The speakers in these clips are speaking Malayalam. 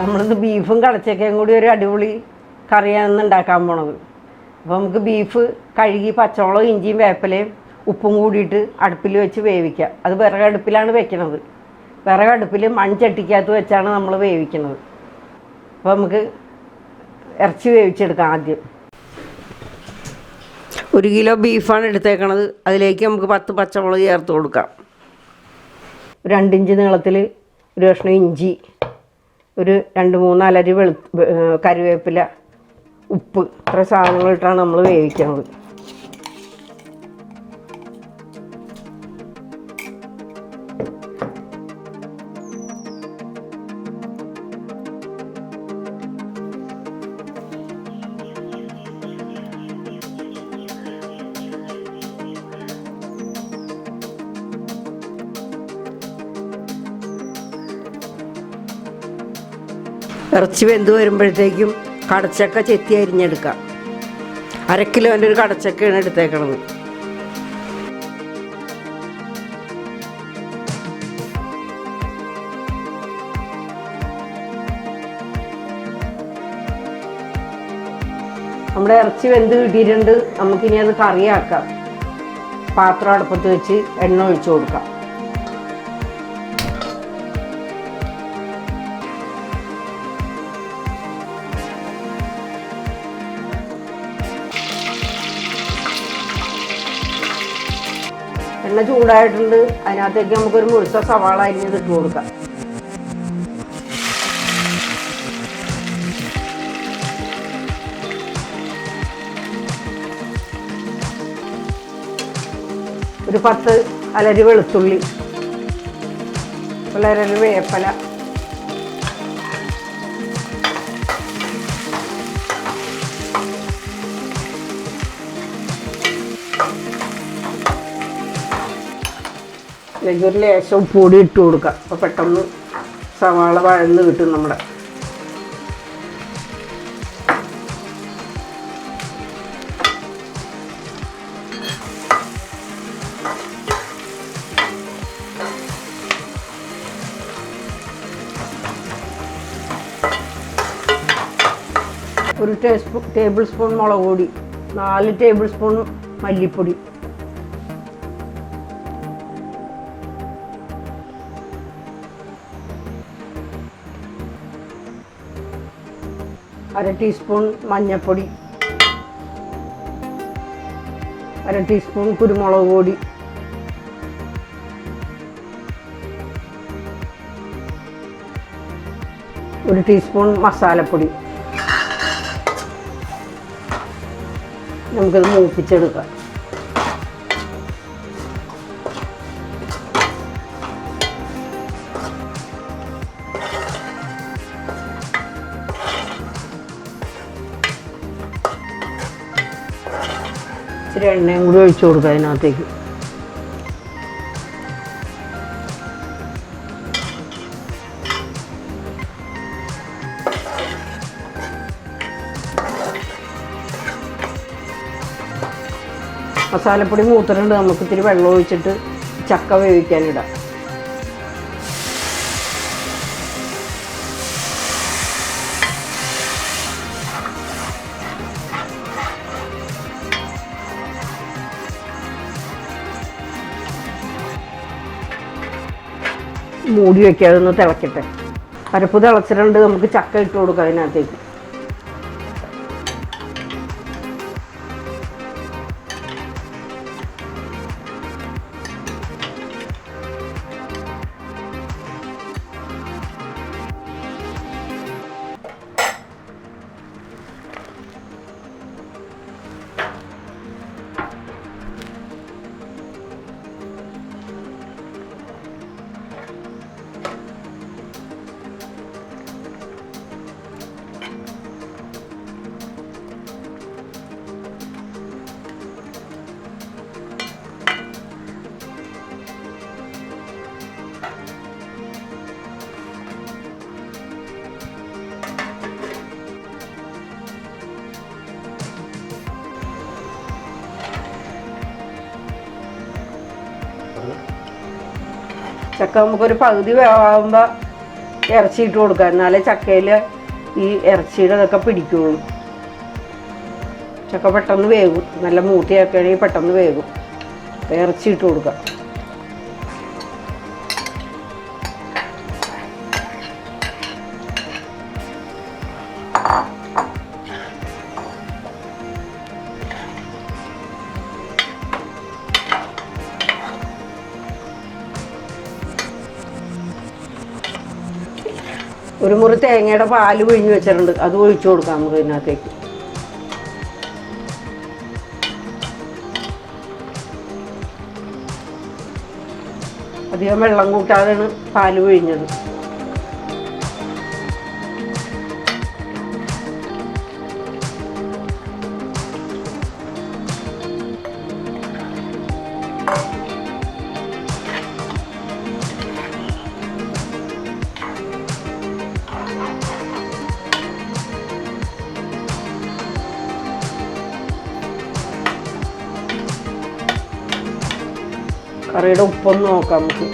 നമ്മളിത് ബീഫും കടച്ചക്കയും കൂടി ഒരു അടിപൊളി കറിയാണ് ഉണ്ടാക്കാൻ പോണത്. അപ്പോൾ നമുക്ക് ബീഫ് കഴുകി പച്ചമുളകും ഇഞ്ചിയും വേപ്പിലയും ഉപ്പും കൂടിയിട്ട് അടുപ്പിൽ വെച്ച് വേവിക്കുക. അത് വിറകടുപ്പിലാണ് വെക്കുന്നത്. വിറകടുപ്പിൽ മൺചട്ടിക്കകത്ത് വെച്ചാണ് നമ്മൾ വേവിക്കുന്നത്. അപ്പോൾ നമുക്ക് ഇറച്ചി വേവിച്ചെടുക്കാം. ആദ്യം 1 കിലോ ബീഫാണ് എടുത്തേക്കണത്. അതിലേക്ക് നമുക്ക് 10 പച്ചമുളക് ചേർത്ത് കൊടുക്കാം. 2 ഇഞ്ച് നീളത്തിൽ ഒരു കഷ്ണം ഇഞ്ചി, ഒരു 2-3 അലരി കറിവേപ്പില, ഉപ്പ്, ഇത്ര സാധനങ്ങളിട്ടാണ് നമ്മൾ വേവിക്കുന്നത്. ഇറച്ചി വെന്ത് വരുമ്പോഴത്തേക്കും കടച്ചക്ക ചെത്തി അരിഞ്ഞെടുക്കാം. 1/2 കിലോൻ്റെ ഒരു കടച്ചക്കയാണ് എടുത്തേക്കണത്. നമ്മുടെ ഇറച്ചി വെന്ത് കിട്ടിയിട്ടുണ്ട്. നമുക്കിനി അത് കറിയാക്കാം. പാത്രം അടുപ്പത്ത് വെച്ച് എണ്ണ ഒഴിച്ചു കൊടുക്കാം. എണ്ണ ചൂടായിട്ടുണ്ട്. അതിനകത്തേക്ക് നമുക്കൊരു മുഴുത്ത സവാള അരിഞ്ഞത് ഇട്ട് കൊടുക്കാം. ഒരു 10 അലരി വെളുത്തുള്ളി, വളരെ വേപ്പല, അല്ലെങ്കിൽ ഒരു ലേശം പൊടി ഇട്ട് കൊടുക്കുക. അപ്പോൾ പെട്ടെന്ന് സവാള വഴന്ന് കിട്ടും. നമ്മുടെ ഒരു ടേബിൾ സ്പൂൺ മുളക് പൊടി, 4 ടേബിൾ സ്പൂൺ മല്ലിപ്പൊടി, അര ടീസ്പൂൺ മഞ്ഞൾപ്പൊടി, 1/2 ടീസ്പൂൺ കുരുമുളക് പൊടി, ഒരു ടീസ്പൂൺ മസാലപ്പൊടി. നമുക്കത് മൂപ്പിച്ചെടുക്കാം. ഇച്ചിരി എണ്ണയും കൂടി ഒഴിച്ചു കൊടുക്കുക അതിനകത്തേക്ക്. മസാലപ്പൊടി മൂത്തിട്ടുണ്ട്. നമുക്ക് ഇത്തിരി വെള്ളം ഒഴിച്ചിട്ട് ചക്ക വേവിക്കാനിടാം. മൂടി വയ്ക്കാതെ ഒന്ന് തിളക്കട്ടെ. അരപ്പ് തിളച്ചിട്ടുണ്ട്. നമുക്ക് ചക്ക ഇട്ട് കൊടുക്കാം അതിനകത്തേക്ക്. ചക്ക നമുക്കൊരു പകുതി വേവാകുമ്പോൾ ഇറച്ചി ഇട്ട് കൊടുക്കുക. എന്നാലേ ചക്കയിൽ ഈ ഇറച്ചിയുടെ ഇതൊക്കെ പിടിക്കുള്ളൂ. ചക്ക പെട്ടെന്ന് വേകും. നല്ല മൂട്ടിയാക്കുകയാണെങ്കിൽ പെട്ടെന്ന് വേകും. ഇറച്ചി ഇട്ട് കൊടുക്കുക. ഒരു മുറി തേങ്ങയുടെ പാല് പിഴിഞ്ഞ് വെച്ചിട്ടുണ്ട്. അത് ഒഴിച്ചു കൊടുക്കാം നമുക്ക് ഇതിനകത്തേക്ക്. അധികം വെള്ളം കൂട്ടാതെയാണ് പാല് പിഴിഞ്ഞത്. കറിയുടെ ഉപ്പൊന്ന് നോക്കാം നമുക്ക്.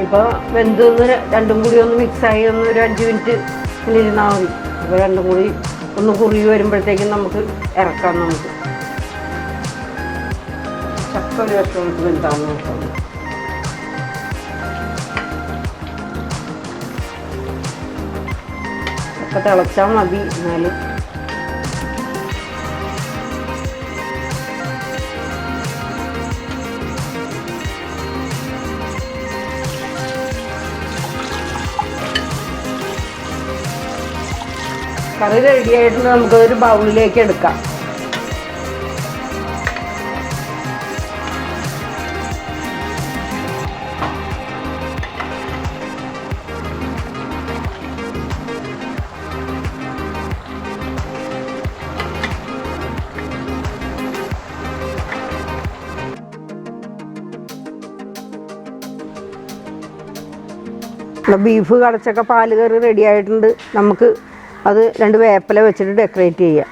ഇപ്പോൾ വെന്തൊന്ന് രണ്ടും കൂടി ഒന്ന് മിക്സായി ഒന്ന് ഒരു 5 മിനിറ്റ് ഇരുന്നാൽ മതി. അപ്പോൾ രണ്ടും കൂടി ഒന്ന് കുറുകി വരുമ്പോഴത്തേക്കും നമുക്ക് ഇറക്കാം. നമുക്ക് ചക്ക ഒരു വശം നമുക്ക് വെന്താന്ന് നോക്കാം. ചക്ക തിളച്ചാൽ മതി. എന്നാലും കറി റെഡിയായിട്ട് നമുക്കൊരു ബൗളിലേക്ക് എടുക്കാം. ബീഫ് കടച്ചക്ക പാല് കറി റെഡി ആയിട്ടുണ്ട്. നമുക്ക് അത് 2 വേപ്പില വെച്ചിട്ട് ഡെക്കറേറ്റ് ചെയ്യാം.